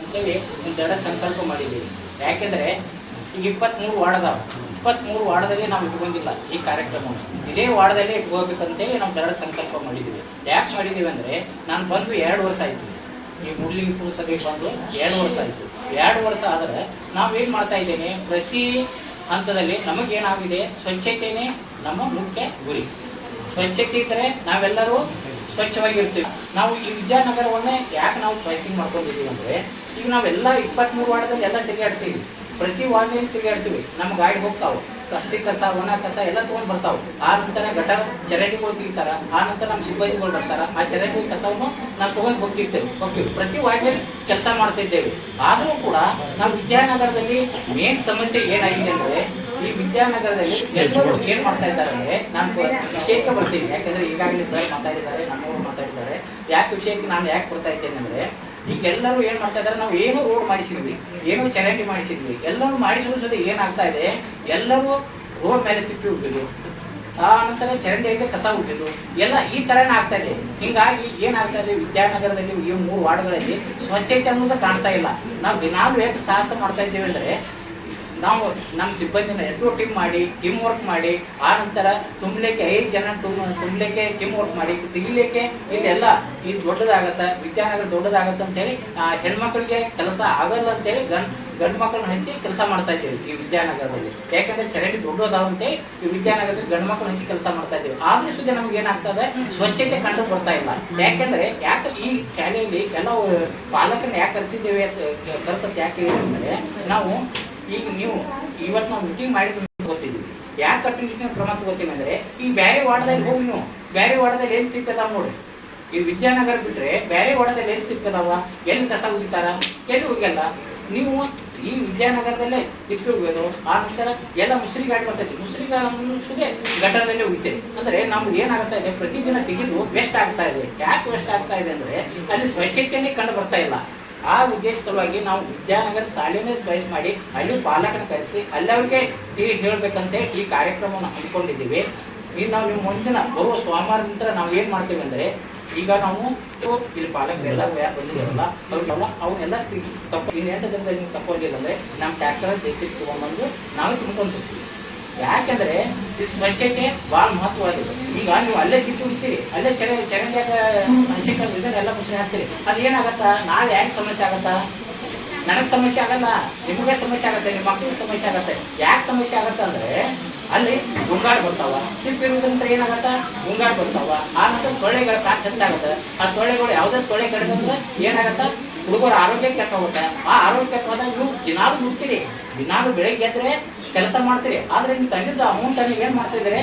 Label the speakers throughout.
Speaker 1: ಅಂತೇಳಿ ಒಂದು ದೃಢ ಸಂಕಲ್ಪ ಮಾಡಿದ್ದೀವಿ. ಯಾಕೆಂದರೆ ಈಗ 23 ವಾರ್ಡ್ ಅದಾವೆ. 23 ವಾರ್ಡ್ದಲ್ಲಿ ನಾವು ಇಟ್ಕೊಂಡಿಲ್ಲ ಈ ಕಾರ್ಯಕ್ರಮವನ್ನು. ಇದೇ ವಾರ್ಡ್ದಲ್ಲೇ ಇಟ್ಕೋಬೇಕಂತೇಳಿ ನಾವು ದೃಢ ಸಂಕಲ್ಪ ಮಾಡಿದ್ದೀವಿ. ಯಾಕೆ ಮಾಡಿದ್ದೀವಿ ಅಂದರೆ ನಾನು ಬಂದು 2 ವರ್ಷ ಆಯಿತು. ಈ ಮೂಡ್ಲಿಗಿ ಪುರಸಭೆಗೆ ಬಂದು 2 ವರ್ಷ ಆಯಿತು. 2 ವರ್ಷ ಆದರೆ ನಾವೇನು ಮಾಡ್ತಾ ಇದ್ದೇನೆ, ಪ್ರತಿ ಹಂತದಲ್ಲಿ ನಮಗೇನಾಗಿದೆ, ಸ್ವಚ್ಛತೆಯೇ ನಮ್ಮ ಮುಖ್ಯ ಗುರಿ. ಸ್ವಚ್ಛತೆ ಇದ್ದರೆ ನಾವೆಲ್ಲರೂ ಸ್ವಚ್ಛವಾಗಿರ್ತೀವಿ. ನಾವು ಈ ವಿದ್ಯಾನಗರವನ್ನೇ ಯಾಕೆ ನಾವು ಪ್ರಯತ್ನ ಮಾಡ್ಕೊಂಡಿದ್ದೀವಿ ಅಂದರೆ, ಈಗ ನಾವೆಲ್ಲ 23 ವಾರ್ಡ್ದಲ್ಲಿ ಎಲ್ಲ ತಿರುಗಾಡ್ತೀವಿ. ಪ್ರತಿ ವಾರ್ಡ್ನಲ್ಲಿ ತಿರುಗಾಡ್ತೀವಿ. ನಮ್ಮ ಗಾಡಿ ಹೋಗ್ತಾವೆ, ಹಸಿ ಕಸ ಒಣ ಕಸ ಎಲ್ಲ ತೊಗೊಂಡು ಬರ್ತಾವೆ. ಆ ನಂತರ ಗಟರ ಚರಂಡಿಗಳು ತೆಗಿತಾರೆ. ಆ ನಂತರ ನಮ್ಮ ಸಿಬ್ಬಂದಿಗಳು ಬರ್ತಾರೆ. ಆ ಚರಂಡಿ ಕಸವನ್ನು ನಾವು ತೊಗೊಂಡು ಹೋಗ್ತೀವಿ. ಪ್ರತಿ ವಾರ್ಡ್ನಲ್ಲಿ ಕೆಲಸ ಮಾಡ್ತಿದ್ದೇವೆ. ಆದರೂ ಕೂಡ ನಾವು ವಿದ್ಯಾನಗರದಲ್ಲಿ ಮೇನ್ ಸಮಸ್ಯೆ ಏನಾಗಿದೆ ಅಂದರೆ, ಈ ವಿದ್ಯಾನಗರದಲ್ಲಿ ಎಲ್ಲರೂ ಏನು ಮಾಡ್ತಾ ಇದ್ದಾರೆ ಅಂದರೆ, ನಾನು ವಿಷಯಕ್ಕೆ ಬರ್ತೀನಿ. ಯಾಕೆಂದರೆ ಈಗಾಗಲೇ ಸರ್ ಮಾತಾಡಿದ್ದಾರೆ, ನಮ್ಮವರು ಮಾತಾಡಿದ್ದಾರೆ. ಯಾಕೆ ವಿಷಯಕ್ಕೆ ನಾನು ಯಾಕೆ ಬರ್ತಾ ಇದ್ದೇನೆ ಅಂದರೆ, ಈಗ ಎಲ್ಲರೂ ಏನು ಮಾಡ್ತಾ ಇದ್ದಾರೆ, ನಾವು ಏನೋ ರೋಡ್ ಮಾಡಿಸಿದ್ವಿ, ಏನೋ ಚರಂಡಿ ಮಾಡಿಸಿದ್ವಿ, ಎಲ್ಲರೂ ಮಾಡಿಸೋದ್ರ ಜೊತೆ ಏನಾಗ್ತಾ ಇದೆ, ಎಲ್ಲರೂ ರೋಡ್ ಮೇಲೆ ತಿಪ್ಪಿ ಹೋಗಿದ್ದು, ಆ ನಂತರ ಚರಂಡಿಯಲ್ಲಿ ಕಸ ಹುಟ್ಟಿದ್ದು ಎಲ್ಲ ಈ ಥರನೇ ಆಗ್ತಾ ಇದೆ. ಹೀಗಾಗಿ ಏನಾಗ್ತಾ ಇದೆ, ವಿದ್ಯಾನಗರದಲ್ಲಿ ಈ 3 ವಾರ್ಡ್ಗಳಲ್ಲಿ ಸ್ವಚ್ಛತೆ ಅನ್ನೋದು ಕಾಣ್ತಾ ಇಲ್ಲ. ನಾವು ದಿನಾಲು ಎಷ್ಟು ಸಾಹಸ ಮಾಡ್ತಾ ಇದ್ದೇವೆ ಅಂದರೆ, ನಾವು ನಮ್ಮ ಸಿಬ್ಬಂದಿನ ಟೀಮ್ ವರ್ಕ್ ಮಾಡಿ ಆ ನಂತರ ತುಂಬಲಿಕ್ಕೆ 5 ಜನ ತುಂಬಲಿಕ್ಕೆ ಟೀಮ್ ವರ್ಕ್ ಮಾಡಿ ತೆಗಿಲಿಕ್ಕೆ ಇಲ್ಲೆಲ್ಲ ಇದು ದೊಡ್ಡದಾಗತ್ತೆ, ವಿದ್ಯಾನಗರ ದೊಡ್ಡದಾಗತ್ತೆ ಅಂತೇಳಿ ಹೆಣ್ಮಕ್ಳಿಗೆ ಕೆಲಸ ಆಗಲ್ಲ ಅಂತೇಳಿ ಗಂಡು ಮಕ್ಕಳನ್ನ ಹಚ್ಚಿ ಕೆಲಸ ಮಾಡ್ತಾ ಇದ್ದೀವಿ ಈ ವಿದ್ಯಾನಗರದಲ್ಲಿ. ಯಾಕಂದರೆ ಚರಂಡಿ ದೊಡ್ಡದಾವ ಅಂತೇಳಿ ಈ ವಿದ್ಯಾನಗರದಲ್ಲಿ ಗಂಡು ಮಕ್ಕಳನ್ನ ಹಚ್ಚಿ ಕೆಲಸ ಮಾಡ್ತಾ ಇದ್ದೀವಿ. ಆದ್ರೂ ಸುದ್ದಿ ನಮ್ಗೆ ಏನಾಗ್ತದೆ, ಸ್ವಚ್ಛತೆ ಕಂಡು ಬರ್ತಾ ಇಲ್ಲ. ಯಾಕೆಂದರೆ ಈ ಶಾಲೆಯಲ್ಲಿ ಕೆಲವು ಪಾಲಕರನ್ನ ಯಾಕೆ ಕರೆಸಿದ್ದೇವೆ, ಕರೆಸತ್ತೆ ಯಾಕೆ ಅಂದರೆ, ನಾವು ಈಗ ನೀವು ಇವತ್ತು ನಾವು ಮೀಟಿಂಗ್ ಮಾಡಿ ಗೊತ್ತಿದ್ದೀವಿ. ಯಾಕೆ ಕಟ್ಟುನಿಟ್ಟಿನ ಕ್ರಮ ತಗೋತೀವಿ ಅಂದರೆ, ಈ ಬೇರೆ ವಾರ್ಡ್ದಲ್ಲಿ ಹೋಗಿ ನೀವು ಬೇರೆ ವಾರ್ಡ್ದಲ್ಲಿ ಏನು ತಿಪ್ಪದಾವ ನೋಡಿ. ಈ ವಿದ್ಯಾನಗರ ಬಿಟ್ಟರೆ ಬೇರೆ ವಾರ್ಡ್ದಲ್ಲಿ ಏನು ತಿಪ್ಪದಾವ, ಎಲ್ಲಿ ಕಸ ಹೋಗಿತಾರ, ಎಲ್ಲಿ ಹೋಗಲ್ಲ. ನೀವು ಈ ವಿದ್ಯಾನಗರದಲ್ಲೇ ತಿಪ್ಪಿ ಹೋಗೋದು, ಆ ನಂತರ ಎಲ್ಲ ಮುಸ್ರಿ ಗಾಡಿ ಬರ್ತೈತಿ, ಮುಸ್ರಿ ಗಾಡಿ ಗಟರದಲ್ಲೇ ಹೋಗ್ತೇವೆ. ಅಂದರೆ ನಮ್ಗೆ ಏನಾಗ್ತಾ ಇದೆ, ಪ್ರತಿದಿನ ತೆಗೆದು ವೇಸ್ಟ್ ಆಗ್ತಾ ಇದೆ. ಯಾಕೆ ವೇಸ್ಟ್ ಆಗ್ತಾ ಇದೆ ಅಂದರೆ, ಅಲ್ಲಿ ಸ್ವಚ್ಛತೆಯೇ ಕಂಡು ಬರ್ತಾ ಇಲ್ಲ. ಆ ಉದ್ದೇಶ ಸಲುವಾಗಿ ನಾವು ವಿದ್ಯಾನಗರ ಶಾಲೆನೇ ಚಾಯ್ಸ್ ಮಾಡಿ ಅಲ್ಲಿ ಪಾಲಕನ ಕರೆಸಿ ಅಲ್ಲವ್ರಿಗೆ ತಿಳಿ ಹೇಳಬೇಕಂತೆ ಈ ಕಾರ್ಯಕ್ರಮವನ್ನು ಹಮ್ಮಿಕೊಂಡಿದ್ದೀವಿ. ಈಗ ನಾವು ನಿಮ್ಮ ಮುಂದಿನ ಬರುವ ಸೋಮವಾರ ನಂತರ ನಾವು ಏನು ಮಾಡ್ತೀವಿ ಅಂದರೆ, ಈಗ ನಾವು ಇಲ್ಲಿ ಪಾಲಕರೆಲ್ಲ ಬಂದಿದ್ದಾರಲ್ಲ ಅವ್ರಿಗೆಲ್ಲ ಅವನ್ನೆಲ್ಲ ಇನ್ನು 8 ದಿನದಲ್ಲಿ ನೀವು ತಕ್ಕೊಂಡಿಲ್ಲ ಅಂದರೆ ನಮ್ಮ ಟ್ಯಾಕ್ಟರ್ ಜೆಸಿಬಿ ತೊಗೊಂಡ್ಬಂದು ನಾವು ತುಂಬ್ಕೊಂತೀವಿ. ಯಾಕೆಂದರೆ ಈ ಸ್ವಚ್ಛತೆ ಭಾಳ ಮಹತ್ವವಾಗಿದೆ. ಈಗ ನೀವು ಅಲ್ಲೇ ಕಿತ್ತು ಬಿಡ್ತೀರಿ, ಅಲ್ಲೇ ಚರಂಡಿಯಾಗ ಹಸಿಕೊಂಡು ಇದನ್ನೆಲ್ಲ ಮುಸ್ರಿ ಹಾಕ್ತೀರಿ. ಅದು ಏನಾಗತ್ತಾ, ನಾಳೆ ಯಾಕೆ ಸಮಸ್ಯೆ ಆಗತ್ತಾ? ನನಗೆ ಸಮಸ್ಯೆ ಆಗಲ್ಲ, ನಿಮಗೆ ಸಮಸ್ಯೆ ಆಗುತ್ತೆ, ನಿಮ್ಮ ಮಕ್ಕಳಿಗೆ ಸಮಸ್ಯೆ ಆಗುತ್ತೆ. ಯಾಕೆ ಸಮಸ್ಯೆ ಆಗುತ್ತೆ ಅಂದರೆ, ಅಲ್ಲಿ ಗುಂಗಾಡು ಬರ್ತಾವ, ತಿಪ್ಪಿರುವುದಂತ ಏನಾಗತ್ತ, ಗುಂಗಾಡು ಬರ್ತಾವ. ಆ ನಂತರ ಸೊಳ್ಳೆಗಳ ಕಾಟ ಹೆಚ್ಚಾಗುತ್ತೆ. ಆ ಸೊಳ್ಳೆಗಳು ಯಾವುದೇ ಸೊಳ್ಳೆ ಕಡಿದಂದ್ರೆ ಏನಾಗತ್ತ, ಹುಡುಗರ ಆರೋಗ್ಯ ಕೆಟ್ಟ ಹೋಗುತ್ತೆ. ಆ ಆರೋಗ್ಯ ಕೆಟ್ಟ ಹೋದಾಗ ನೀವು ದಿನಾಲು ನುಡ್ತೀರಿ, ದಿನಾಲು ಬೆಳಗ್ಗೆ ಎದ್ದರೆ ಕೆಲಸ ಮಾಡ್ತೀರಿ. ಆದರೆ ನೀವು ತಂದಿದ್ದ ಅಮೌಂಟನ್ನು ಏನು ಮಾಡ್ತಾ ಇದ್ದೀರಿ,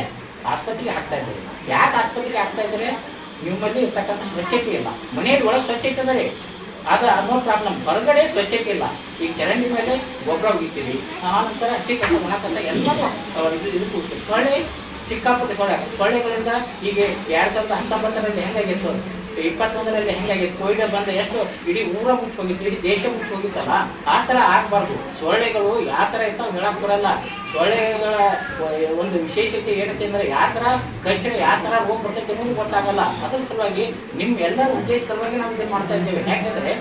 Speaker 1: ಆಸ್ಪತ್ರೆಗೆ ಹಾಕ್ತಾ ಇದ್ದೀರಿ. ಯಾಕೆ ಆಸ್ಪತ್ರೆಗೆ ಹಾಕ್ತಾ ಇದ್ದೀರಿ? ನಿಮ್ಮಲ್ಲಿ ಇರ್ತಕ್ಕಂಥ ಸ್ವಚ್ಛತೆ ಇಲ್ಲ. ಮನೆಯಲ್ಲಿ ಒಳಗೆ ಸ್ವಚ್ಛತೆ ಅದ ರೀ, ಅದು ಅನ್ನೋ ಪ್ರಾಬ್ಲಮ್. ಹೊರಗಡೆ ಸ್ವಚ್ಛತೆ ಇಲ್ಲ. ಈಗ ಚರಂಡಿ ಮೇಲೆ ಗೊಬ್ಬರ ಉಗಿತೀವಿ, ಆ ನಂತರ ಹಸಿ ಕಸ ಒಣ ಕಸ ಎಲ್ಲವೂ ಇದು ಕೂಡ್ತೀವಿ. ಸೊಳ್ಳೆ ಸಿಕ್ಕಾಪಟ್ಟೆ ಸೊಳ್ಳೆಗಳಿಂದ ಈಗ 2019ರಲ್ಲಿ ಹೆಂಗಾಗಿತ್ತು, 21ರಲ್ಲಿ ಹೆಂಗಾಗಿತ್ತು, ಕೋವಿಡ್ ಬಂದ ಎಷ್ಟು ಇಡೀ ಊರ ಮುಚ್ಚಿ ಹೋಗಿತ್ತು, ಇಡೀ ದೇಶ ಮುಚ್ಚಿ ಹೋಗಿತ್ತಲ್ಲ. ಆ ಥರ ಆಗಬಾರ್ದು. ಸೊಳ್ಳೆಗಳು ಯಾವ ಥರ ಇರ್ತಾವೆ ಹೇಳಕ್ಕೆ ಬರಲ್ಲ. ಸೊಳ್ಳೆಗಳ ಒಂದು ವಿಶೇಷತೆ ಏನಂತೆ ಅಂದರೆ, ಯಾವ ಥರ ಕಚ್ಚಿನ ಯಾವ ಥರ ರೋಗ ಬರ್ತೈತೆ ಅನ್ನೋದು ಗೊತ್ತಾಗಲ್ಲ. ಅದ್ರ ಸಲುವಾಗಿ ನಿಮ್ಮ ಎಲ್ಲರ ಉದ್ದೇಶ ಸಲುವಾಗಿ ನಾವು ಇದನ್ನು ಮಾಡ್ತಾ ಇದ್ದೇವೆ. ಯಾಕೆಂದರೆ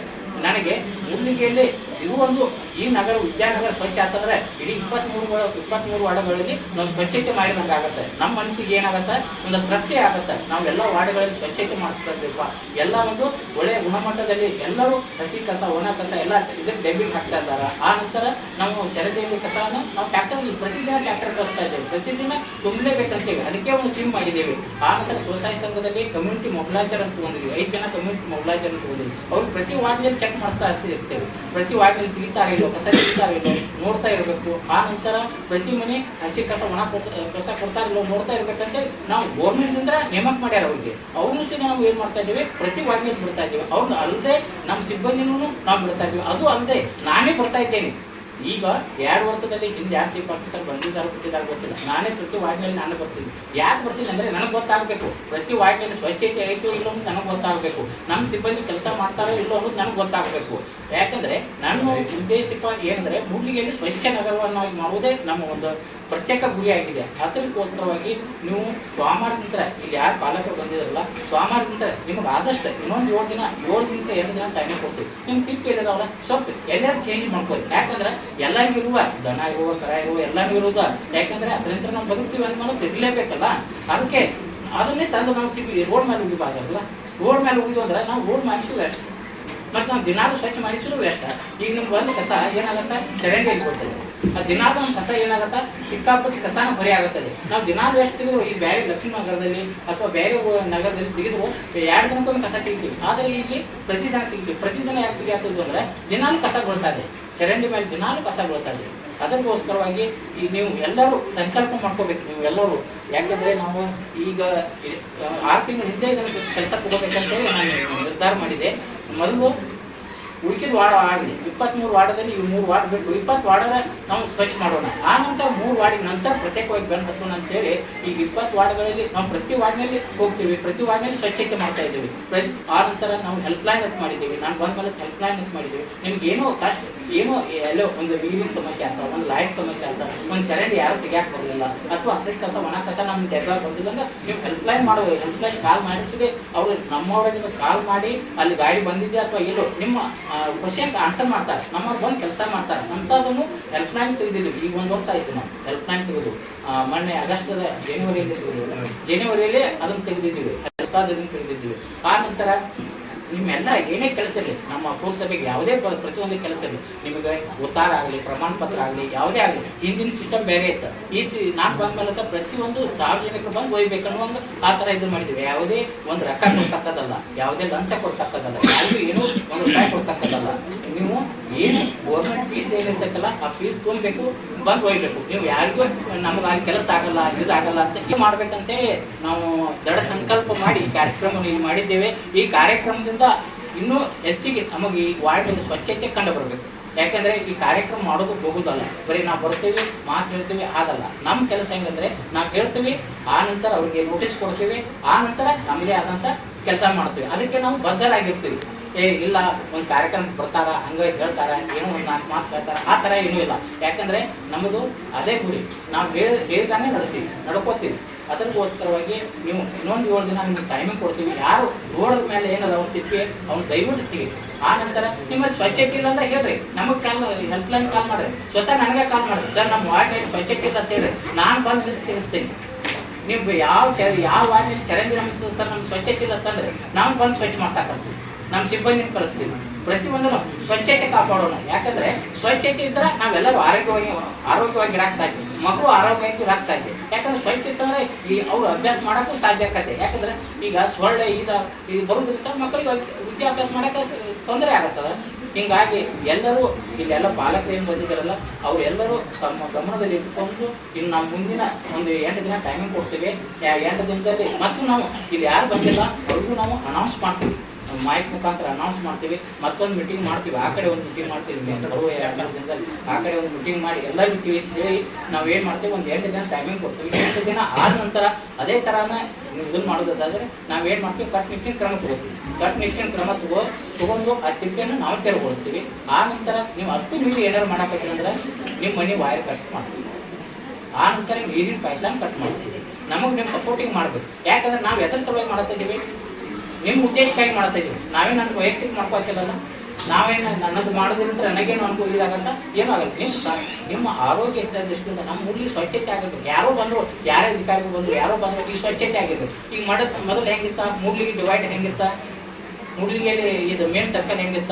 Speaker 1: ನನಗೆ ಮೂಡ್ಲಿಗಿಯಲ್ಲಿ ಇದು ಒಂದು ಈ ನಗರ ವಿದ್ಯಾನಗರ ಸ್ವಚ್ಛ ಆಗ್ತಂದ್ರೆ ಇಡೀ 23 ವಾರ್ಡ್ಗಳಲ್ಲಿ ನಾವು ಸ್ವಚ್ಛತೆ ಮಾಡಿದಂಗೆ ಆಗುತ್ತೆ. ನಮ್ಮ ಮನಸ್ಸಿಗೆ ಏನಾಗುತ್ತೆ, ಒಂದು ತೃಪ್ತಿ ಆಗುತ್ತೆ. ನಾವೆಲ್ಲ ವಾರ್ಡ್ಗಳಲ್ಲಿ ಸ್ವಚ್ಛತೆ ಮಾಡಿಸ್ತಾ ಎಲ್ಲ ಒಂದು ಒಳ್ಳೆಯ ಗುಣಮಟ್ಟದಲ್ಲಿ ಎಲ್ಲರೂ ಹಸಿ ಕಸ ಒಣ ಕಸ ಎಲ್ಲ ಇದಕ್ಕೆ ಡಬ್ಬಿಗೆ ಹಾಕ್ತಾ ಇದ್ದಾರೆ. ಆ ನಂತರ ನಾವು ಚರಂಡಿಯಲ್ಲಿ ಕಸವನ್ನು ನಾವು ಟ್ಯಾಕ್ಟರ್ ಪ್ರತಿದಿನ ಟ್ಯಾಕ್ಟರ್ ಕಳಿಸ್ತಾ ಇದ್ದೇವೆ, ಪ್ರತಿದಿನ ತುಂಬಲೇಬೇಕಂತೇವೆ. ಅದಕ್ಕೆ ಒಂದು ಟೀಮ್ ಮಾಡಿದ್ದೇವೆ. ಆ ನಂತರ ಸ್ವಸಹಾಯ ಸಂಘದಲ್ಲಿ ಕಮ್ಯುನಿಟಿ ಮೊಬಿಲೈಸರ್ ಅಂತ ತಗೊಂಡಿದ್ವಿ. 5 ಜನ ಕಮ್ಯುನಿಟಿ ಮೊಬಿಲೈಸರ್ ಅಂತ ತಗೊಂಡಿದ್ವಿ. ಅವ್ರು ಪ್ರತಿ ವಾರ್ಡ್ನಲ್ಲಿ ಚೆಕ್ ಮಾಡಿಸ್ತಾ ಇರ್ತೇವೆ. ಪ್ರತಿ ವಾರ್ಡ್ನಲ್ಲಿ ಸಿಗ್ತಾರೆ ಇಲ್ಲೋ, ಕಸ ಸಿಗ್ತಾರೆ ಇಲ್ಲೋ ನೋಡ್ತಾ ಇರಬೇಕು. ಆ ನಂತರ ಪ್ರತಿ ಮನೆ ಹಸಿ ಕಸ ಒಣ ಕಸ ಕೊಡ್ತಾರೆ ಇಲ್ಲೋ ನೋಡ್ತಾ ಇರ್ಬೇಕಂತೇಳಿ ನಾವು ಗೌರ್ಮೆಂಟ್ನಿಂದ ನೇಮಕ ಮಾಡ್ಯಾರ. ಅವ್ರಿಗೆ ಅವ್ರನ್ನೂ ಸಹ ನಾವು ಏನು ಮಾಡ್ತಾ ಇದ್ದೀವಿ, ಪ್ರತಿ ವಾರ್ಡ್ನಲ್ಲಿ ಬಿಡ್ತಾ ಇದ್ದೀವಿ. ಅವ್ರನ್ನ ಅಲ್ಲದೆ ನಮ್ಮ ಸಿಬ್ಬಂದಿನೂ ನಾವು ಬಿಡ್ತಾ ಇದ್ದೀವಿ. ಅದು ಅಲ್ಲದೆ ನಾನೇ ಬರ್ತಾ ಇದ್ದೇನೆ ಈಗ 2 ವರ್ಷದಲ್ಲಿ ಹಿಂದೆ ಯಾರು ಚೀಫ್ ಆಫೀಸರ್ ಬಂದಿದ್ದಾರೆ ಬಿಟ್ಟಿದ್ದಾರೆ ಗೊತ್ತಿಲ್ಲ. ನಾನೇ ಪ್ರತಿ ವಾರ್ಡ್ನಲ್ಲಿ ನಾನು ಬರ್ತೀನಿ. ಯಾಕೆ ಬರ್ತೀನಿ ಅಂದರೆ ನನಗೆ ಗೊತ್ತಾಗಬೇಕು ಪ್ರತಿ ವಾರ್ಡ್ನಲ್ಲಿ ಸ್ವಚ್ಛತೆ ಐತೋ ಇಲ್ಲೋ ಅಂತ ನನಗೆ ಗೊತ್ತಾಗಬೇಕು. ನಮ್ಮ ಸಿಬ್ಬಂದಿ ಕೆಲಸ ಮಾಡ್ತಾರೋ ಇಲ್ಲೋ ಅನ್ನೋದು ನನಗೆ ಗೊತ್ತಾಗಬೇಕು. ಯಾಕಂದರೆ ನನ್ನ ಉದ್ದೇಶ ಏನಂದರೆ ಮೂಡ್ಲಿಗೆಯಲ್ಲಿ ಸ್ವಚ್ಛ ನಗರವನ್ನಾಗಿ ಮಾಡುವುದೇ ನಮ್ಮ ಒಂದು ಪ್ರತ್ಯೇಕ ಗುರಿಯಾಗಿದೆ. ಅದಕ್ಕೋಸ್ಕರವಾಗಿ ನೀವು ಸೋಮವಾರದಿಂದ ಇಲ್ಲಿ ಯಾರು ಪಾಲಕರು ಬಂದಿದ್ದಾರಲ್ಲ, ಸೋಮವಾರದಿಂದ ನಿಮಗೆ ಆದಷ್ಟು ಇನ್ನೊಂದು 7 ದಿನಕ್ಕೆ 2 ದಿನ ಟೈಮ್ ಕೊಡ್ತೀವಿ. ನಿಮ್ಮ ತಿಪ್ಪಿ ಏನಿದಾವಲ್ಲ ಸ್ವಲ್ಪ ಎಲ್ಲರೂ ಚೇಂಜ್ ಮಾಡ್ಕೊಳ್ಳಿ. ಯಾಕಂದ್ರೆ ಎಲ್ಲರಿಗೂ ಇರುವ ದನ ಇರುವ ಕರ ಇರುವ ಎಲ್ಲರಿಗೂ ಇರುವುದ. ಯಾಕಂದ್ರೆ ಅದರಿಂದ ನಾವು ಬದುಕ್ತೀವಿ ಅಂತ ತಿರ್ಲೇಬೇಕಲ್ಲ. ಅದಕ್ಕೆ ಅದನ್ನೇ ತಂದು ನಾವು ತಿಪ್ಪಿ ರೋಡ್ ಮೇಲೆ ಉಗಿಬಾರ್ದಲ್ಲ. ರೋಡ್ ಮೇಲೆ ಉಗಿದು ಅಂದ್ರೆ ನಾವು ರೋಡ್ ಮಾಡಿಸು ವೇಸ್ಟ್, ಮತ್ತು ನಾವು ದಿನಾಲು ಸ್ವಚ್ಛ ಮಾಡಿಸಲು ವೇಸ್ಟ್. ಈಗ ನಿಮ್ಗೆ ಬಂದು ಕಸ ಏನಾಗುತ್ತೆ ಚರಂಡಿಯಲ್ಲಿ ಕೊಡ್ತದೆ. ಆ ದಿನಾಲು ನಮ್ಮ ಕಸ ಏನಾಗುತ್ತೆ ಸಿಕ್ಕಾಪಟ್ಟಿ ಕಸನ ಹೊರೆ ಆಗುತ್ತದೆ. ನಾವು ದಿನಾಲು ಎಷ್ಟು ತೆಗೆದು ಈ ಬೇರೆ ಲಕ್ಷ್ಮೀ ನಗರದಲ್ಲಿ ಅಥವಾ ಬೇರೆ ನಗರದಲ್ಲಿ ತೆಗೆದು 2 ದಿನಕ್ಕೊಮ್ಮೆ ಕಸ ತೆಗಿತೀವಿ. ಆದರೆ ಇಲ್ಲಿ ಪ್ರತಿದಿನ ತೆಗಿತೀವಿ. ಪ್ರತಿದಿನ ಯಾಕೆ ತೆಗಿಯಾಗ್ತದೆ ಅಂದರೆ ದಿನಾಲು ಕಸ ಬೀಳ್ತದೆ, ಚರಂಡಿ ಮೇಲೆ ದಿನಾಲು ಕಸ ಬೀಳ್ತದೆ. ಅದಕ್ಕೋಸ್ಕರವಾಗಿ ಈಗ ನೀವು ಎಲ್ಲರೂ ಸಂಕಲ್ಪ ಮಾಡ್ಕೋಬೇಕು. ನೀವು ಎಲ್ಲರೂ ಯಾಕಂದರೆ ನಾವು ಈಗ 6 ತಿಂಗಳ ಹಿಂದೆ ಇದನ್ನು ಕೆಲಸ ಕೊಡಬೇಕಂತೇಳಿ ನಾನು ನಿರ್ಧಾರ ಮಾಡಿದೆ. ಮೊದಲು ಉಳಿಕಿದ ವಾರ್ಡ್ ಆಗಲಿ 23 ವಾರ್ಡದಲ್ಲಿ ಇವು 3 ವಾರ್ಡ್ ಬಿಟ್ಟು 20 ವಾರ್ಡರ ನಾವು ಸ್ವಚ್ಛ ಮಾಡೋಣ. ಆ ನಂತರ 3 ವಾರ್ಡಿನ ನಂತರ ಪ್ರತ್ಯೇಕವಾಗಿ ಬೆನ್ನು ಹತ್ತೋಣ ಅಂತೇಳಿ ಈಗ 20 ವಾರ್ಡ್ಗಳಲ್ಲಿ ನಾವು ಪ್ರತಿ ವಾರ್ಡ್ನಲ್ಲಿ ಹೋಗ್ತೀವಿ, ಪ್ರತಿ ವಾರ್ಡ್ನಲ್ಲಿ ಸ್ವಚ್ಛತೆ ಮಾಡ್ತಾ ಇದ್ದೀವಿ. ಆ ನಂತರ ನಾವು ಹೆಲ್ಪ್ಲೈನ್ ಅಂತ ಮಾಡಿದ್ದೀವಿ. ನಾನು ಬಂದ ಮೇಲೆ ಹೆಲ್ಪ್ಲೈನ್ ಅಂತ ಮಾಡಿದ್ದೀವಿ. ನಿಮ್ಗೆ ಏನೋ ಕಷ್ಟ ಏನೋ ಎಲ್ಲೋ ಒಂದು ನೀರಿನ ಸಮಸ್ಯೆ ಆಗ್ತಾವೆ, ಒಂದು ಲೈಟ್ ಸಮಸ್ಯೆ ಆಗ್ತಾವೆ, ಒಂದು ಚರಂಡಿ ಯಾರು ತೆಗಿಯಾಕೆ ಬರಲಿಲ್ಲ ಅಥವಾ ಹಸಿ ಕಸ ಒಣ ಕಸ ನಮ್ಮ ತೆಗೆದಾಗ ಬಂದಿಲ್ಲ ಅಂದ್ರೆ ನೀವು ಹೆಲ್ಪ್ಲೈನ್ ಮಾಡೋ ಹೆಲ್ಪ್ಲೈನ್ ಕಾಲ್ ಮಾಡಿರ್ತೀವಿ. ಅವರು ನಮ್ಮವ್ರ ನಿಮಗೆ ಕಾಲ್ ಮಾಡಿ ಅಲ್ಲಿ ಗಾಡಿ ಬಂದಿದೆ ಅಥವಾ ಇಲ್ಲೋ ನಿಮ್ಮ ಕ್ವಶನ್ಗೆ ಆನ್ಸರ್ ಮಾಡ್ತಾರೆ, ನಮ್ಮವ್ರು ಬಂದು ಕೆಲಸ ಮಾಡ್ತಾರೆ ಅಂಥದನ್ನು ಹೆಲ್ಪ್ಲೈನ್ ತೆಗೆದಿದ್ದೀವಿ. ಈಗ 1 ವರ್ಷ ಆಯಿತು ನಾವು ಹೆಲ್ಪ್ಲೈನ್ ತೆಗೆದು. ಮೊನ್ನೆ ಜನವರಿಯಲ್ಲಿ ಅದನ್ನು ತೆಗೆದಿದ್ದೀವಿ, ಅದನ್ನು ತೆಗೆದಿದ್ದೀವಿ. ಆ ನಂತರ ನಿಮ್ಮೆಲ್ಲ ಏನೇ ಕೆಲಸ ಇರಲಿ, ನಮ್ಮ ಪುರಸಭೆಗೆ ಯಾವುದೇ ಪ್ರತಿಯೊಂದು ಕೆಲಸ ಇರಲಿ, ನಿಮಗೆ ಉತ್ತಾರ ಆಗಲಿ ಪ್ರಮಾಣ ಪತ್ರ ಆಗಲಿ ಯಾವುದೇ ಆಗಲಿ, ಹಿಂದಿನ ಸಿಸ್ಟಮ್ ಬೇರೆ ಇತ್ತು. ನಾನು ಬಂದ ಮೇಲೆ ಪ್ರತಿಯೊಂದು ಸಾರ್ವಜನಿಕರು ಬಂದು ಒಯ್ಬೇಕನ್ನೋ ಒಂದು ಆ ಥರ ಇದು ಮಾಡಿದ್ದೀವಿ. ಯಾವುದೇ ಒಂದು ರೊಕ್ಕ ಕೊಡ್ತಕ್ಕದಲ್ಲ, ಯಾವುದೇ ಲಂಚ ಕೊಡ್ತಕ್ಕದಲ್ಲ, ಯಾರಿಗೂ ಏನೂ 1 ರೂಪಾಯಿ ಕೊಡ್ತಕ್ಕದಲ್ಲ. ನೀವು ಏನು ಗೌರ್ಮೆಂಟ್ ಫೀಸ್ ಏನಿರ್ತಕ್ಕಲ್ಲ ಆ ಫೀಸ್ ತೊಗೊಬೇಕು, ಬಂದು ಒಯ್ಬೇಕು. ನೀವು ಯಾರಿಗೂ ನಮಗೆ ಅಲ್ಲಿ ಕೆಲಸ ಆಗಲ್ಲ ಇದಾಗಲ್ಲ ಅಂತ ಇದು ಮಾಡ್ಬೇಕಂತೇಳಿ ನಾವು ದೃಢ ಸಂಕಲ್ಪ ಮಾಡಿ ಈ ಕಾರ್ಯಕ್ರಮವನ್ನು ಇಲ್ಲಿ ಮಾಡಿದ್ದೇವೆ. ಈ ಕಾರ್ಯಕ್ರಮದಿಂದ ಇನ್ನೂ ಹೆಚ್ಚಿಗೆ ನಮಗೆ ಈ ವಾರ್ಡಲ್ಲಿ ಸ್ವಚ್ಛತೆ ಕಂಡು ಬರಬೇಕು. ಯಾಕಂದರೆ ಈ ಕಾರ್ಯಕ್ರಮ ಮಾಡೋದು ಹೋಗೋದಲ್ಲ, ಬರೀ ನಾವು ಬರ್ತೀವಿ ಮಾತು ಹೇಳ್ತೀವಿ ಆಗಲ್ಲ. ನಮ್ಮ ಕೆಲಸ ಹೆಂಗಂದರೆ ನಾವು ಹೇಳ್ತೀವಿ, ಆ ನಂತರ ಅವ್ರಿಗೆ ನೋಟಿಸ್ ಕೊಡ್ತೀವಿ, ಆ ನಂತರ ನಮ್ಮದೇ ಆದಂಥ ಕೆಲಸ ಮಾಡ್ತೀವಿ. ಅದಕ್ಕೆ ನಾವು ಬದ್ಧರಾಗಿರ್ತೀವಿ. ಇಲ್ಲ ಒಂದು ಕಾರ್ಯಕ್ರಮಕ್ಕೆ ಬರ್ತಾರ ಹಂಗೆ ಹೇಳ್ತಾರ ಏನೋ ಒಂದು 4 ಮಾತು ಹೇಳ್ತಾರೆ ಆ ಥರ ಏನೂ ಇಲ್ಲ. ಯಾಕಂದರೆ ನಮ್ಮದು ಅದೇ ಗುರಿ, ನಾವು ಹೇಳಿದಂಗೆ ನಡ್ಕೋತೀವಿ. ಅದಕ್ಕೋಸ್ಕರವಾಗಿ ನೀವು ಇನ್ನೊಂದು 7 ದಿನ ನಿಮ್ಗೆ ಟೈಮಿಂಗ್ ಕೊಡ್ತೀವಿ. ಯಾರು ರೋಡ್ ಮೇಲೆ ಏನದ ಅವ್ರು ತಿಪ್ಪಿ ಅವ್ನು ದಯವಿಟ್ಟು ತೆಗಿ. ಆ ನಂತರ ನಿಮ್ಮಲ್ಲಿ ಸ್ವಚ್ಛತೆ ಇಲ್ಲ ಅಂದ್ರೆ ಹೇಳ್ರಿ, ನಮಗೆ ಹೆಲ್ಪ್ಲೈನ್ ಕಾಲ್ ಮಾಡಿರಿ, ಸ್ವತಃ ನನಗೆ ಕಾಲ್ ಮಾಡಿರಿ, ಸರ್ ನಮ್ಮ ವಾರ್ಡ್ನಲ್ಲಿ ಸ್ವಚ್ಛತೆ ಇಲ್ಲ ಅಂತ ಹೇಳ್ರಿ, ನಾನು ಬಂದು ತಿಳಿಸ್ತೀನಿ. ನೀವು ಯಾವ ವಾರ್ಡ್ನಲ್ಲಿ ಚರಂಡಿ ನಮ್ಮ ಸರ್ ನಮ್ಮ ಸ್ವಚ್ಛತೆ ಇಲ್ಲ ಅಂತಂದರೆ ನಾವು ಬಂದು ಸ್ವಚ್ಛ ಮಾಡ್ಸಾಕಸ್ತೀವಿ, ನಮ್ಮ ಸಿಬ್ಬಂದಿನ ಕಳಿಸ್ತೀವಿ. ಪ್ರತಿಯೊಂದು ಸ್ವಚ್ಛತೆ ಕಾಪಾಡೋಣ. ಯಾಕಂದರೆ ಸ್ವಚ್ಛತೆ ಇದ್ರೆ ನಾವೆಲ್ಲರೂ ಆರೋಗ್ಯವಾಗಿ ಇಡಕ್ಕೆ ಸಾಧ್ಯ, ಮಕ್ಕಳು ಆರೋಗ್ಯವಾಗಿ ಇರಕ್ಕೆ ಸಾಧ್ಯ. ಯಾಕಂದ್ರೆ ಸ್ವಚ್ಛ ಇತ್ತಂದರೆ ಈ ಅವ್ರು ಅಭ್ಯಾಸ ಮಾಡೋಕ್ಕೂ ಸಾಧ್ಯ ಆಗತ್ತೆ. ಯಾಕಂದರೆ ಈಗ ಸೊಳ್ಳೆ ಇದು ಬರೋದ್ರಿಂದ ಮಕ್ಕಳಿಗೆ ವಿದ್ಯಾಭ್ಯಾಸ ಮಾಡೋಕ್ಕೆ ತೊಂದರೆ ಆಗತ್ತದ. ಹೀಗಾಗಿ ಎಲ್ಲರೂ ಇಲ್ಲೆಲ್ಲ ಪಾಲಕರು ಏನು ಬಂದಿದ್ದಾರಲ್ಲ ಅವರೆಲ್ಲರೂ ತಮ್ಮ ಗಮನದಲ್ಲಿ ಇಟ್ಕೊಂಡು ಇನ್ನು ನಾವು ಮುಂದಿನ ಒಂದು 8 ದಿನ ಟೈಮಿಂಗ್ ಕೊಡ್ತೀವಿ. 8 ದಿನದಲ್ಲಿ ಮತ್ತು ನಾವು ಇಲ್ಲಿ ಯಾರು ಬಂದಿಲ್ಲ ಅವ್ರಿಗೂ ನಾವು ಅನೌನ್ಸ್ ಮಾಡ್ತೀವಿ, ಮೈಕ್ ಮುಖಾಂತರ ಅನೌನ್ಸ್ ಮಾಡ್ತೀವಿ. ಮತ್ತೊಂದು ಮೀಟಿಂಗ್ ಮಾಡ್ತೀವಿ, ಆ ಕಡೆ ಒಂದು ಮೀಟಿಂಗ್ ಮಾಡ್ತೀವಿ, ಬರುವ 2 ದಿನದಲ್ಲಿ ಆ ಕಡೆ ಒಂದು ಮೀಟಿಂಗ್ ಮಾಡಿ ಎಲ್ಲರಿಗೂ ತಿಳಿಸಿ ನಾವು ಏನು ಮಾಡ್ತೀವಿ, ಒಂದು 8 ದಿನ ಟೈಮಿಂಗ್ ಕೊಡ್ತೀವಿ. 8 ದಿನ ಆದ ನಂತರ ಅದೇ ಥರನ ಇದನ್ನು ಮಾಡೋದಾದರೆ ನಾವೇನು ಮಾಡ್ತೀವಿ, ಕಟ್ಟುನಿಟ್ಟಿನ ಕ್ರಮ ತಗೋತೀವಿ. ಕಟ್ಟುನಿಟ್ಟಿನ ಕ್ರಮ ತಗೊಂಡು ಆ ತಿಪ್ಪೆಯನ್ನು ನಾವು ತೆರವುಗೊಳಿಸ್ತೀವಿ. ಆ ನಂತರ ನೀವು ಅಷ್ಟು ಮೀರಿ ಏನಾರು ಮಾಡೋಕಂದ್ರೆ ನಿಮ್ಮ ಮನೆ ವಾಯರ್ ಕಟ್ ಮಾಡ್ತೀವಿ. ಆ ನಂತರ ನೀರಿನ ಪೈಪ್ಲೈನ್ ಕಟ್ ಮಾಡ್ತೀವಿ. ನಮಗೆ ನಿಮ್ಮ ಸಪೋರ್ಟಿಂಗ್ ಮಾಡಬೇಕು. ಯಾಕಂದ್ರೆ ನಾವು ಎದ್ರ ಸಲುವಾಗಿ ಮಾಡ್ತಾ ಇದ್ದೀವಿ, ನಿಮ್ಮ ಉದ್ದೇಶಕ್ಕಾಗಿ ಮಾಡ್ತಾ ಇದ್ದೀವಿ. ನಾವೇ ನನಗೆ ವೈಯಕ್ತಿಕ ಮಾಡ್ಕೊಳ್ತಿಲ್ಲ, ನಾವೇನು ನನ್ನದು ಮಾಡೋದ್ರಿಂದ ನನಗೇನು ಅನುಕೂಲ ಇದಾಗಂತ ಏನೂ ಆಗಲ್ಲ. ನಿಮ್ಮ ಆರೋಗ್ಯ ದೃಷ್ಟಿಯಿಂದ ನಮ್ಮ ಊರಿಗೆ ಸ್ವಚ್ಛತೆ ಆಗಬೇಕು. ಯಾರೋ ಬಂದರು, ಯಾರೇ ಅಧಿಕಾರಿಗಳು ಬಂದರು, ಯಾರೋ ಬಂದರು, ಈ ಸ್ವಚ್ಛತೆ ಆಗಿರ್ಬೇಕು. ಈಗ ಮೊದಲು ಹೆಂಗಿತ್ತ, ಮೂಡ್ಲಿಗೆ ಡಿವೈಡ್ ಹೆಂಗಿತ್ತ, ಮೂಡ್ಲಿಗೆಯಲ್ಲಿ ಇದು ಮೇನ್ ಸರ್ಕಲ್ ಹೆಂಗಿತ್ತ,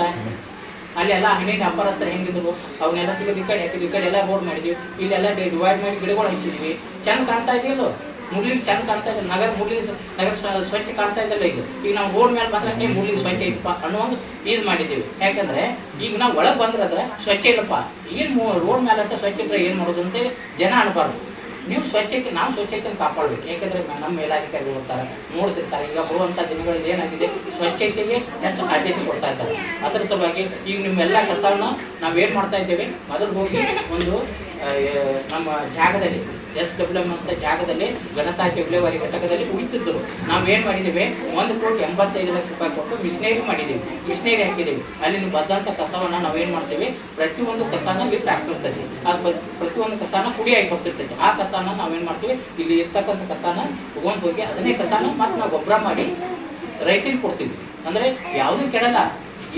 Speaker 1: ಅಲ್ಲೆಲ್ಲ ಹಣ್ಣಿನ ವ್ಯಾಪಾರಸ್ಥರು ಹೆಂಗಿದ್ರು ಅವನ್ನೆಲ್ಲ ತೆಗೆದು ಈ ಕಡೆ ಎಲ್ಲ ರೋಡ್ ಮಾಡಿದ್ವಿ. ಇಲ್ಲೆಲ್ಲ ಡಿವೈಡ್ ಮಾಡಿ ಗಿಡಗಳು ಹಚ್ಚಿದ್ವಿ. ಚೆಂದ ಕಾಣ್ತಾ ಇದೆಯಲ್ಲೋ, ಮುಡ್ಲಿಗೆ ಚೆಂದ ಕಾಣ್ತಾ ಇದೆ. ನಗರ ಸ್ವಚ್ಛ ಕಾಣ್ತಾ ಇದ್ದಲ್ಲ. ಈಗ ನಾವು ರೋಡ್ ಮೇಲೆ ಬಂದ್ರೆ ಮುಡ್ಲಿಗೆ ಸ್ವಚ್ಛ ಇತ್ತಪ್ಪ ಅನ್ನುವಂಗೆ ಇದು ಮಾಡಿದ್ದೀವಿ. ಯಾಕಂದರೆ ಈಗ ನಾವು ಒಳಗೆ ಬಂದ್ರೆ ಸ್ವಚ್ಛ ಇಲ್ಲಪ್ಪ, ಏನು ರೋಡ್ ಮೇಲೆ ಅಂತ ಸ್ವಚ್ಛ ಇದ್ರೆ ಏನು ಮಾಡೋದು ಅಂತ ಜನ ಅನ್ಬಾರ್ದು. ನೀವು ಸ್ವಚ್ಛತೆ, ನಾವು ಸ್ವಚ್ಛತೆಯನ್ನು ಕಾಪಾಡಬೇಕು. ಯಾಕಂದರೆ ನಮ್ಮ ಮೇಲಾಧಿಕಾರಿಗಳು ಬರ್ತಾರೆ, ನೋಡ್ತಿರ್ತಾರೆ. ಈಗ ಬರುವಂಥ ದಿನಗಳಲ್ಲಿ ಏನಾಗಿದೆ, ಸ್ವಚ್ಛತೆಗೆ ಹೆಚ್ಚು ಆದ್ಯತೆ ಕೊಡ್ತಾ ಇದ್ದಾರೆ. ಅದರ ಸಲುವಾಗಿ ಈಗ ನಿಮ್ಮೆಲ್ಲ ಕಸವನ್ನು ನಾವೇನು ಮಾಡ್ತಾ ಇದ್ದೇವೆ, ಮೊದಲು ಹೋಗಿ ಒಂದು ನಮ್ಮ ಜಾಗದಲ್ಲಿ SWM ಅಂತ ಜಾಗದಲ್ಲಿ ಘನತ್ಯಾಜ್ಯ ವಿಲೇವಾರಿ ಘಟಕದಲ್ಲಿ ಉಳಿತಿದ್ದರು. ನಾವೇನು ಮಾಡಿದ್ದೇವೆ, 1,85,00,000 ಕೊಟ್ಟು ಮಿಷನರಿ ಮಾಡಿದ್ದೀವಿ, ಮಿಷನರಿ ಹಾಕಿದ್ದೀವಿ. ಅಲ್ಲಿ ನೀವು ಬದ್ದಂಥ ಕಸವನ್ನು ನಾವೇನು ಮಾಡ್ತೀವಿ, ಪ್ರತಿಯೊಂದು ಕಸನ ಲಿಫ್ಟ್ ಆಗ್ತಿರ್ತೈತಿ. ಅದು ಪ್ರತಿಯೊಂದು ಕಸನ ಪುಡಿ ಆಗಿ ಕೊಡ್ತಿರ್ತೈತಿ. ಆ ಕಸನ ನಾವೇನು ಮಾಡ್ತೀವಿ, ಇಲ್ಲಿ ಇರ್ತಕ್ಕಂಥ ಕಸನ ತೊಗೊಂಡು ಹೋಗಿ ಅದನ್ನೇ ಕಸನ ಮತ್ತು ನಾವು ಗೊಬ್ಬರ ಮಾಡಿ ರೈತರಿಗೆ ಕೊಡ್ತೀವಿ. ಅಂದರೆ ಯಾವುದೂ ಕೆಡಲ್ಲ,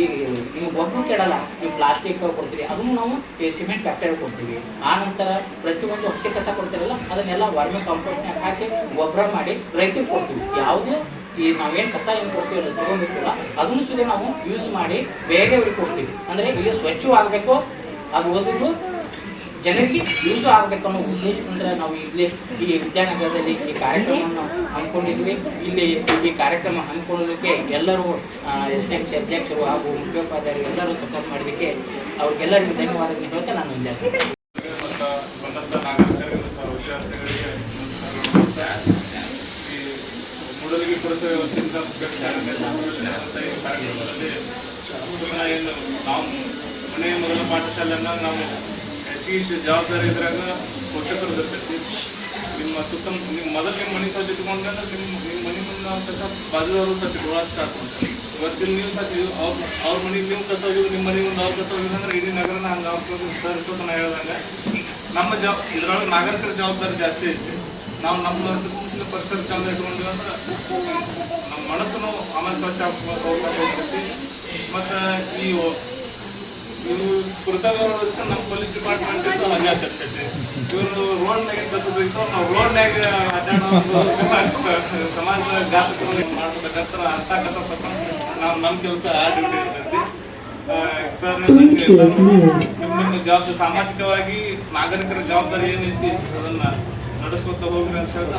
Speaker 1: ಈಗ ನೀವು ಗೊಬ್ಬರ ಕೆಡಲ್ಲ. ನೀವು ಪ್ಲಾಸ್ಟಿಕ್ ಕೊಡ್ತೀವಿ, ಅದನ್ನು ನಾವು ಸಿಮೆಂಟ್ ಫ್ಯಾಕ್ಟರಿ ಕೊಡ್ತೀವಿ. ಆ ನಂತರ ಪ್ರತಿಯೊಂದು ಹಸಿ ಕಸ ಕೊಡ್ತೀರಲ್ಲ, ಅದನ್ನೆಲ್ಲ ವರ್ಮಿ ಕಾಂಪೋಸ್ಟ್ನಾಗ ಹಾಕಿ ಗೊಬ್ಬರ ಮಾಡಿ ರೈತರಿಗೆ ಕೊಡ್ತೀವಿ. ಯಾವುದೇ ಈ ನಾವೇನು ಕಸ ಏನು ಕೊಡ್ತೀವಿ ಅದು ತೊಗೊಂಡಿರ್ತೀವಲ್ಲ, ಅದನ್ನು ಸುದ್ದಿ ನಾವು ಯೂಸ್ ಮಾಡಿ ಬೇರೆಯವ್ರಿಗೆ ಕೊಡ್ತೀವಿ. ಅಂದರೆ ಇಲ್ಲಿ ಸ್ವಚ್ಛವೂ ಆಗಬೇಕು, ಅದು ಓದಿದ್ದು ಜನರಿಗೆ ಯೂಸು ಆಗಬೇಕು ಅನ್ನೋ ಉದ್ದೇಶದಿಂದ ನಾವು ಇಲ್ಲಿ ಈ ವಿದ್ಯಾನಗರದಲ್ಲಿ ಈ ಕಾರ್ಯಕ್ರಮವನ್ನು ಹಮ್ಮಿಕೊಂಡಿದ್ವಿ. ಇಲ್ಲಿ ಈ ಕಾರ್ಯಕ್ರಮ ಹಮ್ಮಿಕೊಳ್ಳೋದಕ್ಕೆ ಎಲ್ಲರೂ SMC ಅಧ್ಯಕ್ಷರು ಹಾಗೂ ಮುಖ್ಯೋಪಾಧ್ಯಾಯರು ಎಲ್ಲರೂ ಸಪೋರ್ಟ್ ಮಾಡಿದ್ದಕ್ಕೆ ಅವ್ರಿಗೆಲ್ಲರಿಗೂ ಧನ್ಯವಾದಗಳನ್ನು ಹೇಳ್ತಾ ನಾನು ಇಲ್ಲಿ
Speaker 2: ಮೂಡಲಗಿ ಪುರಸಭೆ ವತಿಯಿಂದ ಕಾರ್ಯಕ್ರಮದಲ್ಲಿ ಏನು ನಾವು ಮನೆಯ ಮೊದಲ ಪಾಠಶಾಲೆಯನ್ನು ನಾವು ಹೆಚ್ಚಿಗೆ ಜವಾಬ್ದಾರಿ ಇದ್ರಾಗ ಪೋಷಕರು ಇರ್ತೈತಿ. ನಿಮ್ಮ ಸುತ್ತಮುತ್ತ ನಿಮ್ಮ ಮೊದಲು ನಿಮ್ಮ ಮನೆ ಸ್ವಚ್ಛ ಇಟ್ಕೊಂಡ್ರೆ ನಿಮ್ಮ ಮನೆ ಮುಂದೆ ಕಸ ಬಾಜುದವರು ಸ್ವಚ್ಛ ಇಟ್ಕೊಳ್ಳೋಕೆ ಸ್ಟಾರ್ಟ್ ಮಾಡ್ತಾರೆ. ಇವತ್ತಿನ ನೀವು ಸ್ವಚ್ಛ ಅವ್ರ ಮನೆಗೆ ನೀವು ಕಸ ಹೋಗಿದ್ದು, ನಿಮ್ಮ ಮನೆ ಮುಂದೆ ಅವ್ರ ಕಸ ಹೋಗಿದ್ದು ಅಂದ್ರೆ ಇಡೀ ನಗರನ ಹಂಗೆ ಅವ್ರ ನಾ ಹೇಳ್ದಂಗೆ ನಮ್ಮ ಇದ್ರೊಳಗೆ ನಾಗರಿಕರ ಜವಾಬ್ದಾರಿ ಜಾಸ್ತಿ ಐತಿ. ನಾವು ನಮ್ಮ ಸುತ್ತಮುತ್ತಲ ಪರಿಸರ ಚಂದ ಇಟ್ಕೊಂಡ್ವಿ ಅಂದ್ರೆ ನಮ್ಮ ಮನಸ್ಸನ್ನು ಆಮೇಲೆ ಸ್ವಚ್ಛ ಹೋಗ್ತೈತಿ. ಮತ್ತು ಇವರು ಪುರಸಭೆ ನಮ್ಮ ಪೊಲೀಸ್ ಡಿಪಾರ್ಟ್ಮೆಂಟ್ ಇತ್ತು ಹಂಗೆ ಆಗ್ತೈತಿ. ಇವರು ರೋಡ್ನಾಗ ಕಸ ಸಿಗ್ತಾವ, ನಾವು ರೋಡ್ನಾಗ ಅಡ್ಡಾಡೋ ಸಮಾಜದ ಘಾತಕರು ಮಾಡ್ಬೇಕಂತ ಅಂಥ ಕಸ ತಗೊಂಡು ನಾವು ನಮ್ಮ ಕೆಲಸ ಆ ಡ್ಯೂಟಿ ಇರ್ತೈತಿ. ಸರ್ ನಿಮ್ಮ ಜವಾಬ್ದಾರಿ ಸಾಮಾಜಿಕವಾಗಿ ನಾಗರಿಕರ ಜವಾಬ್ದಾರಿ ಏನೈತಿ ಅದನ್ನ ನಡೆಸ್ಕೊತ ಹೋಗ್ರಿ ಅಂತ ಹೇಳ್ತಾ